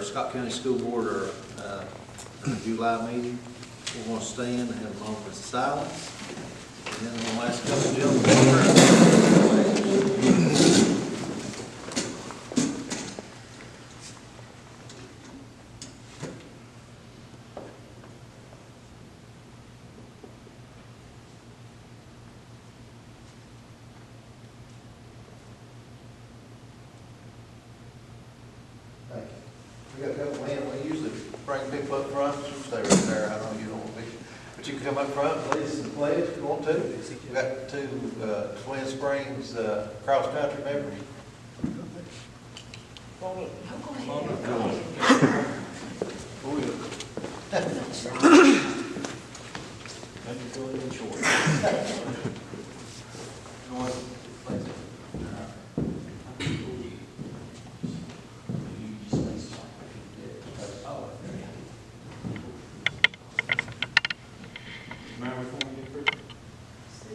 Scott County School Board, our July meeting. We're going to stand and have a moment of silence. And then we'll ask a couple of gentlemen. We got a couple of hands. We usually bring people up front. You stay right there. I know you don't want to be, but you can come up front, please, and pledge if you want to. We got two Twin Springs cross country members. Come on up. Come on up. Come on up.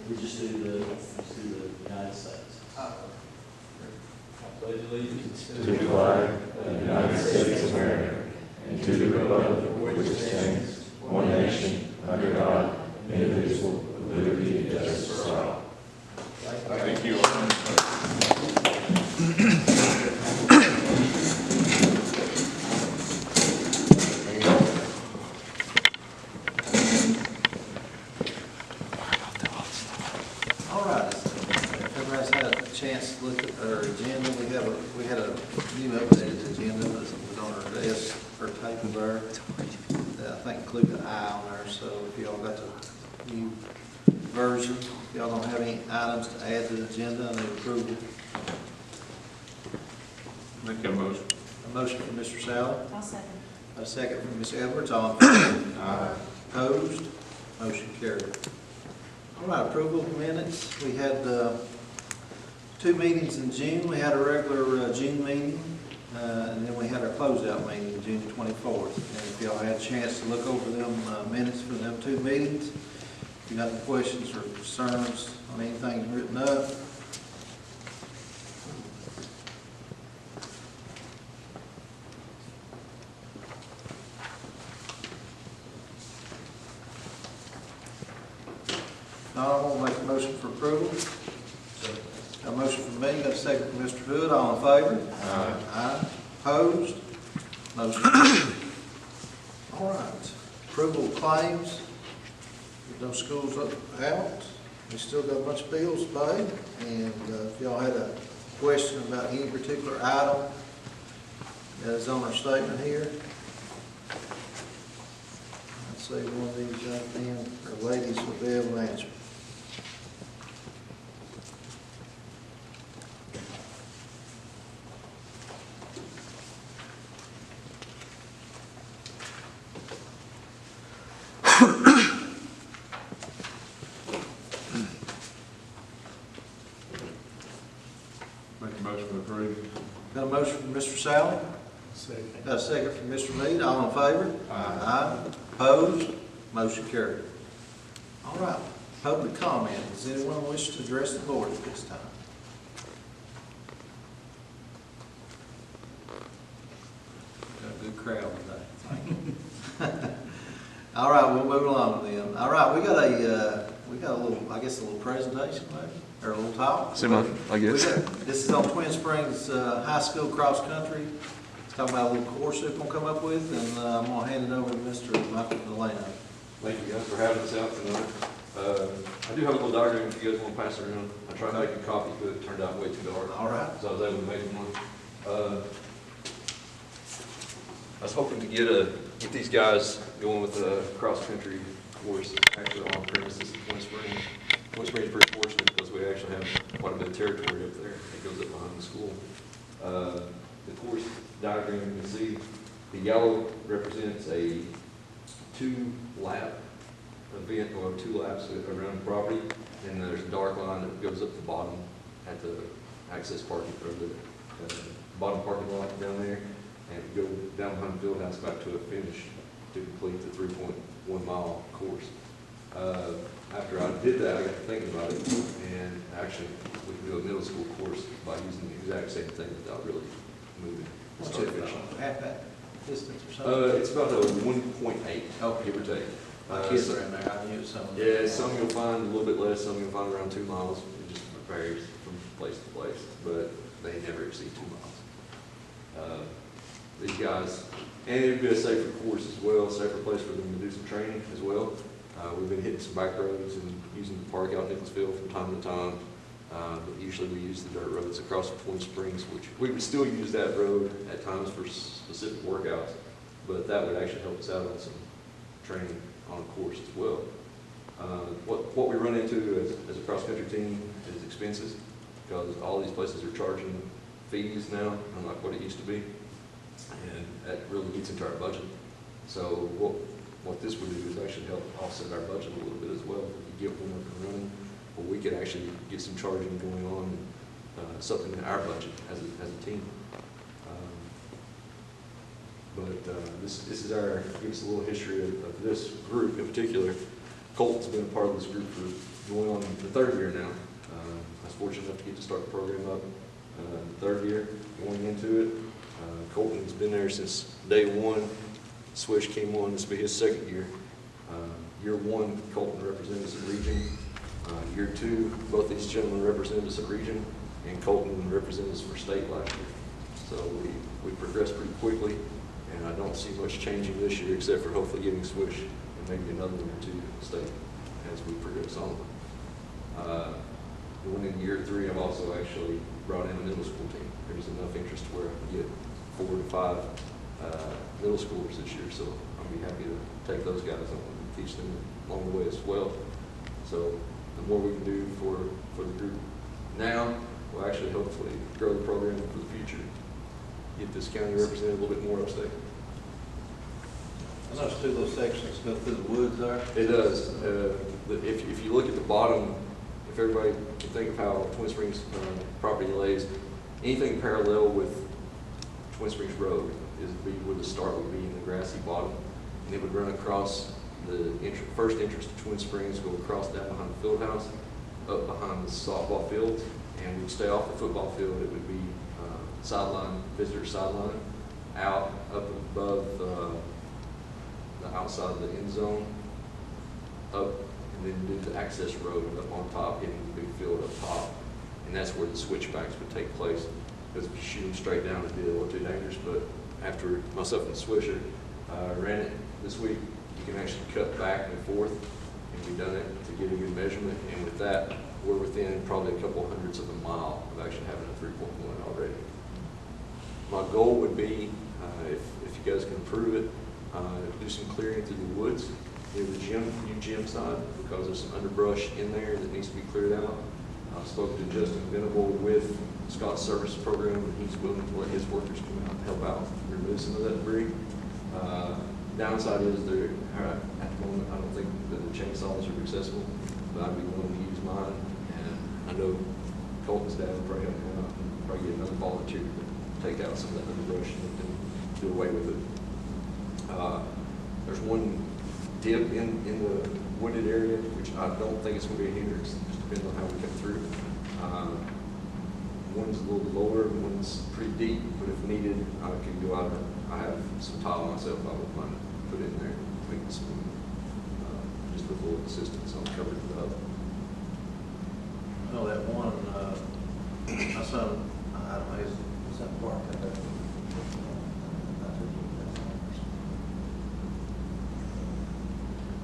We just do the United States. I pledge allegiance to the flag of the United States of America and to the republic which stands one nation under God, indivisible, with liberty and justice for all. Thank you. Chance to look at our agenda. We had a new updated agenda that was on our desk or table there. I think included an eye on there. So if y'all got the new version, if y'all don't have any items to add to the agenda, and they approve it. Make a motion. A motion from Mr. Sally. I'll second. A second from Ms. Edwards. All in favor? Aye. Opposed? Motion carried. All right, approval of minutes. We had 2 meetings in June. We had a regular June meeting, and then we had our closeout meeting June 24th. And if y'all had a chance to look over them minutes for them 2 meetings, if you got any questions or concerns on anything written up, now I'm going to make a motion for approval. A motion from me, got a second from Mr. Hood. All in favor? Aye. Aye. Opposed? Motion carried. All right. Approval of claims. Those schools out. We still got a bunch of bills to pay. And if y'all had a question about any particular item that is on our statement here, I'd say one of these young men or ladies will be able to answer. Make a motion to approve. Got a motion from Mr. Sally? Second. Got a second from Mr. Mead. All in favor? Aye. Aye. Opposed? Motion carried. All right. Public comment. Does anyone wish to address the board at this time? Got a good crowd today. Thank you. All right, we'll move along then. All right, we got a little, I guess, a little presentation maybe, or a little talk. Similar, I guess. This is on Twin Springs High School cross country. It's talking about a little course they're going to come up with, and I'm going to hand it over to Mr. Michael Delano. Thank you guys for having us out tonight. I do have a little diagram if you guys want to pass it around. I tried to make a copy, but it turned out way too dark. All right. So I was able to make one. I was hoping to get these guys going with a cross-country course actually on premises at Twin Springs. Twin Springs is pretty fortunate because we actually have quite a bit of territory up there that goes up behind the school. The course diagram, you can see the yellow represents a 2-lap event, or 2 laps around the property, and there's a dark line that goes up the bottom at the access parking, or the bottom parking lot down there, and go down behind the field house back to a finish to complete the 3.1 mile course. After I did that, I got to thinking about it, and actually we can do a middle school course by using the exact same thing without really moving. What's it, half that? distance or something? It's about a 1.8, Okay. give or take. My kids are in there, I use some. Yeah, some you'll find a little bit less, some you'll find around 2 miles. It just varies from place to place, but they never exceed 2 miles. These guys, and it'd be a safer course as well, safer place for them to do some training as well. We've been hitting some back roads and using the park out in Nicholasville from time to time. But usually we use the dirt roads across the Twin Springs, which we would still use that road at times for specific workouts, but that would actually help us out on some training on a course as well. What we run into as a cross-country team is expenses, because all these places are charging fees now, unlike what it used to be, and that really eats into our budget. So what this would do is actually help offset our budget a little bit as well. If you get one up and running, well, we could actually get some charging going on, supplement our budget as a team. This is give us a little history of this group in particular. Colton's been a part of this group for going on the 3rd year now. I was fortunate enough to get to start the program up the 3rd year going into it. Colton's been there since day 1. Swish came on, this will be his 2nd year. Year 1, Colton represented us at region. Year 2, both these gentlemen represented us at region, and Colton represented us for state last year. So we progressed pretty quickly. And I don't see much changing this year, except for hopefully getting Swish and maybe another one or two state as we progress on. Going into year 3, I've also actually brought in a middle school team. There's enough interest where I can get 4 to 5 middle schoolers this year, so I'll be happy to take those guys on and teach them along the way as well. So the more we can do for the group now, will actually hopefully grow the program for the future. Get this county represented a little bit more upstate. I noticed 2 little sections go through the woods there. It does. If you look at the bottom, if everybody can think of how Twin Springs property lays, anything parallel with Twin Springs Road is where the start would be in the grassy bottom. And it would run across the first entrance to Twin Springs, go across down behind the field house, up behind the softball field, and we'd stay off the football field. It would be sideline, visitor sideline, out up above the outside of the end zone, up, and then do the access road up on top, hitting the big field up top. And that's where the switchbacks would take place. Because if you shoot them straight down, it'd be a little too dangerous. But after myself and the Swisher ran it this week, you can actually cut back and forth, and we've done it to get a good measurement. And with that, we're within probably a couple hundredths of a mile of actually having a 3.1 already. My goal would be, if you guys can approve it, do some clearing through the woods near the new gym side, because there's some underbrush in there that needs to be cleared out. I spoke to Justin Venable with Scott's service program, and he's willing to let his workers come out and help out remove some of that debris. Downside is at the moment, I don't think that the chainsaws are accessible, but I'd be willing to use mine. And I know Colton's dad would probably help me out and probably get another volunteer to take out some of that underbrush and do away with it. There's one dip in the wooded area, which I don't think it's going to be a hindrance, just depending on how we come through. One's a little lower, one's pretty deep, but if needed, I can go out. I have some tile myself I would mind to put in there, make it smooth, just with a little assistance on covering it up. I know that one, my son, I don't know, is that park out there?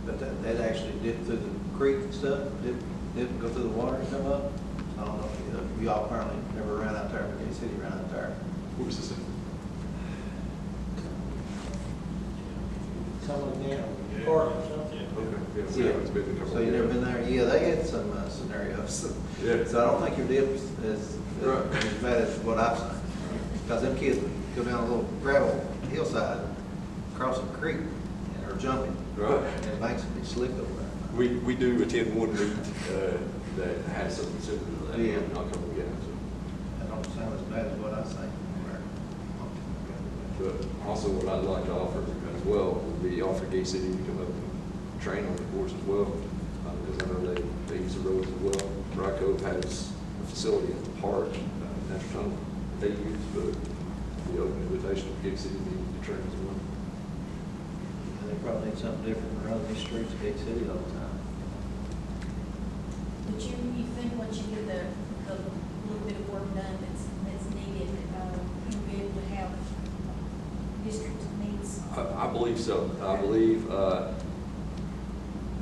But that actually dipped through the creek and stuff, didn't go through the water and come up. I don't know if you all apparently never ran out there, but Gay City ran out there. What was this? Coming down, park or something? Okay. Yeah. It's been a couple So you never of been there? Yeah, they had some scenarios. Yeah. So I don't think your dip's as bad as what I've seen. Because them kids would go down a little gravel hillside, crossing the creek, and are jumping. Right. And the banks would be slick over there. We do attend one meet that has something similar to that. Yeah. I'll come again. So. That don't sound as bad as what I think. But also what I'd like to offer as well would be offer Gay City to come up and train on the course as well. Because I know they use the roads as well. Dry Cove has a facility in the park, Natural Tunnel, that they use, but be open invitation for Gig City to train as well. They probably need something different than running these streets of Big City all the time. But you think once you get the little bit of work done that's needed, you'll be able to have district needs? I believe so. I believe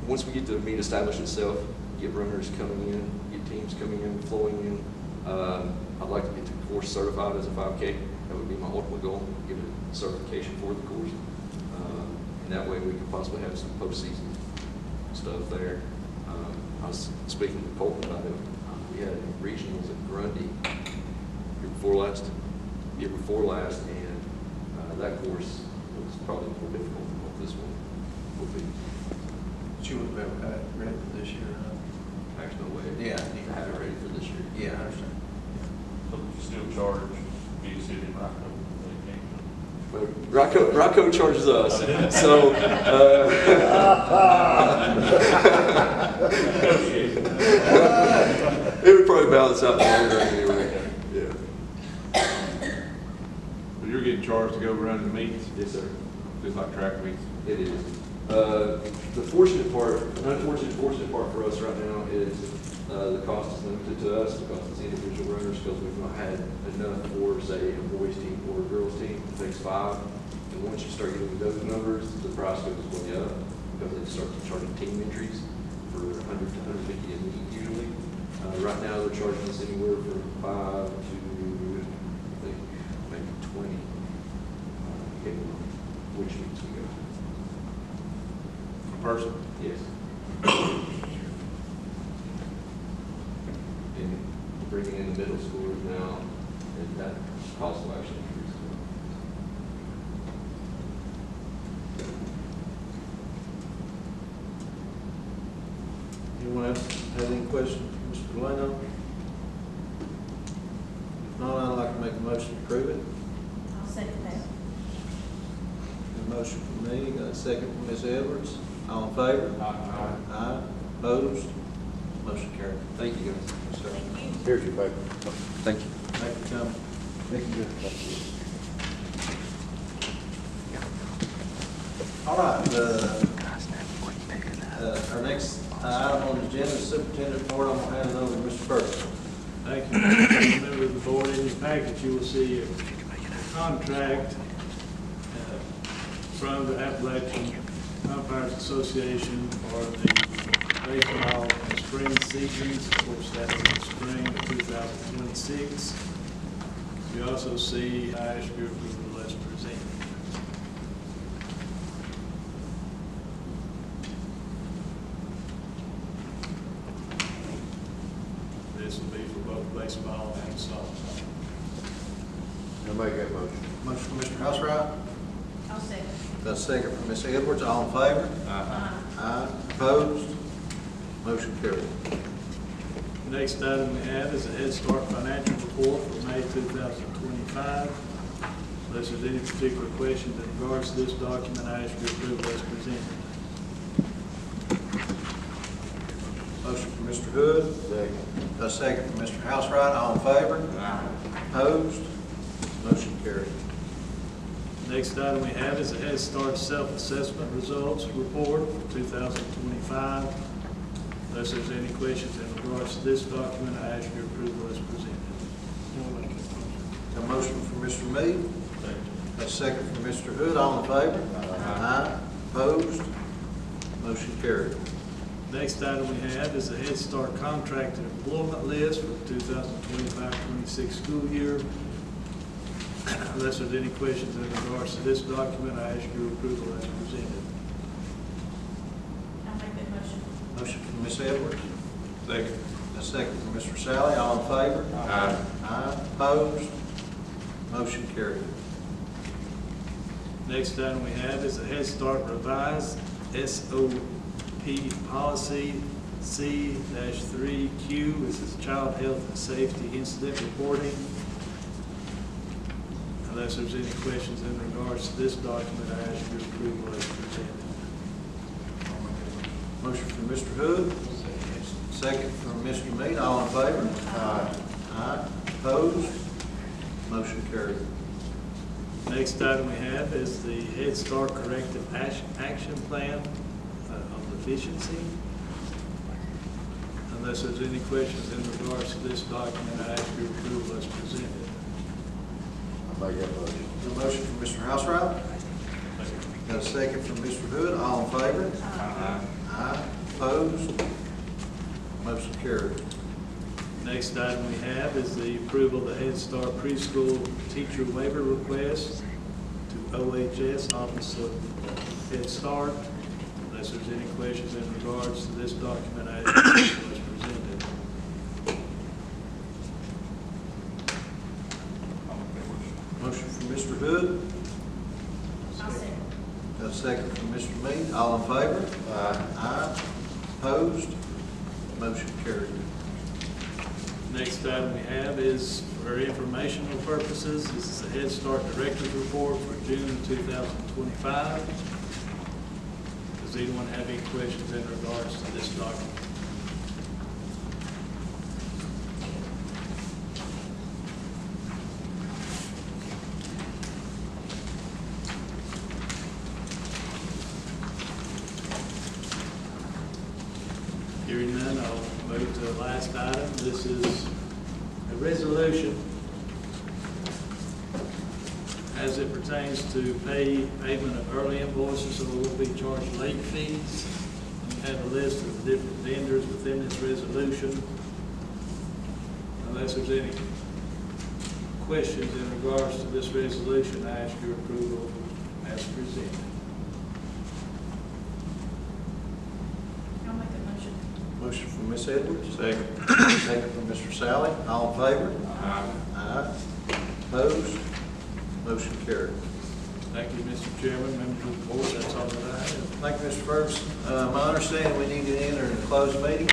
once we get the meet established itself, get runners coming in, get teams coming in, flowing in, I'd like to get the course certified as a 5K. That would be my ultimate goal, get a certification for the course. And that way we could possibly have some postseason stuff there. I was speaking to Colton about it. We had regionals at Grundy year before last, and that course was probably more difficult than what this one will be. But you would have ever had it ready for this year, huh? There's no way Yeah. to have it ready for this year. Yeah, I understand. So you still charge Big City and Rocco? But Rocco charges us, so it would probably balance out the long run anyway. Yeah. So you're getting charged to go run the meets, Yes, sir. just like track meets? It is. The fortunate part, fortunate part for us right now is the cost is limited to us, the cost is the individual runners, because we've not had enough for, say, a boys team or a girls team. It takes 5. And once you start getting those numbers, the price goes way up, because they start charging team entries for 100 to 150 a meet usually. Right now, they're charging us anywhere from 5 to, I think, maybe 20, depending on which meets we go to. Person? Yes. And bringing in the middle schoolers now, and that cost will actually increase. Anyone else have any questions for Mr. Delano? If not, I'd like to make a motion to approve it. I'll second that. A motion from me, got a second from Ms. Edwards. All in favor? Aye. Aye. Opposed? Motion carried. Thank you, guys. Yes, sir. Here's your paper. Thank you. Thank you for coming. All right, our next item on the agenda is superintendent report. I'm going to hand it over to Mr. Burke. Thank you, Member of the board. In your package, you will see a contract from the Appalachian Umpires Association for the baseball and spring seasons. Of course, that's in the spring of 2026. You also see I ask your approval as presented. This will be for both baseball and softball. I'll make that motion. Motion from Mr. Housewright. I'll second. Got a second from Ms. Edwards. All in favor? Aye. Opposed? Motion carried. The next item we have is a Head Start financial report for May 2025. Unless there's any particular questions in regards to this document, I ask your approval as presented. Motion from Mr. Hood. Second. Got a second from Mr. Housewright. All in favor? Aye. Opposed? Motion carried. Next item we have is a Head Start self-assessment results report for 2025. Unless there's any questions in regards to this document, I ask your approval as presented. Got a motion from Mr. Meade. Got a second from Mr. Hood. All in favor? Aye. Opposed? Motion carried. Next item we have is the Head Start contracted employment list for the 2025-26 school year. Unless there's any questions in regards to this document, I ask your approval as presented. I'll make that motion. Motion from Ms. Edwards. Second. A second from Mr. Sally. All in favor? Aye. Aye. Opposed? Motion carried. Next item we have is the Head Start revised SOP policy C-3Q. This is Child Health and Safety Incident Reporting. Unless there's any questions in regards to this document, I ask your approval as presented. Motion from Mr. Hood. Second from Mr. Meade. All in favor? Aye. Aye. Opposed? Motion carried. Next item we have is the Head Start Corrective Action Plan of Deficiency. Unless there's any questions in regards to this document, I ask your approval as presented. I make that motion. The motion from Mr. Housewright, got a second from Mr. Hood, all in favor? Aye. Aye. Opposed? Motion carried. Next item we have is the approval of the Head Start Preschool Teacher Waiver Request to OHS Office of Head Start. Unless there's any questions in regards to this document, I ask your approval as presented. Motion from Mr. Hood, I'll second. got a second from Mr. Mead, all in favor? Aye. Aye. Opposed? Motion carried. Next item we have is for informational purposes. This is the Head Start Director's Report for June 2025. Does anyone have any questions in regards to this document? Hearing none, I'll move to the last item. This is a resolution as it pertains to payment of early invoices, or will be charged late fees. You have a list of the different vendors within this resolution. Unless there's any questions in regards to this resolution, I ask your approval as presented. I'll make a motion. Motion from Ms. Edwards, Second. second from Mr. Sally, all in favor? Aye. Aye. Opposed? Motion carried. Thank you, Mr. Chairman, members of the board. That's all that I have. Thank you, Mr. Ferguson. My understanding, we need to enter in a closed meeting.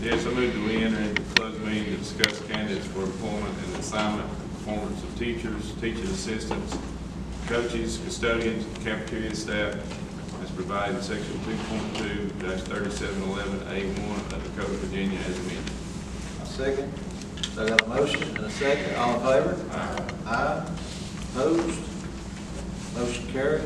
Yes, I move that we enter into closed meeting to discuss candidates for employment and assignment and performance of teachers, teaching assistants, coaches, custodians, and cafeteria staff as provided in section 2.2-3711A1 of the Code of Virginia as amended. A second. So I got a motion and a second. All in favor? Aye. Aye. Opposed? Motion carried.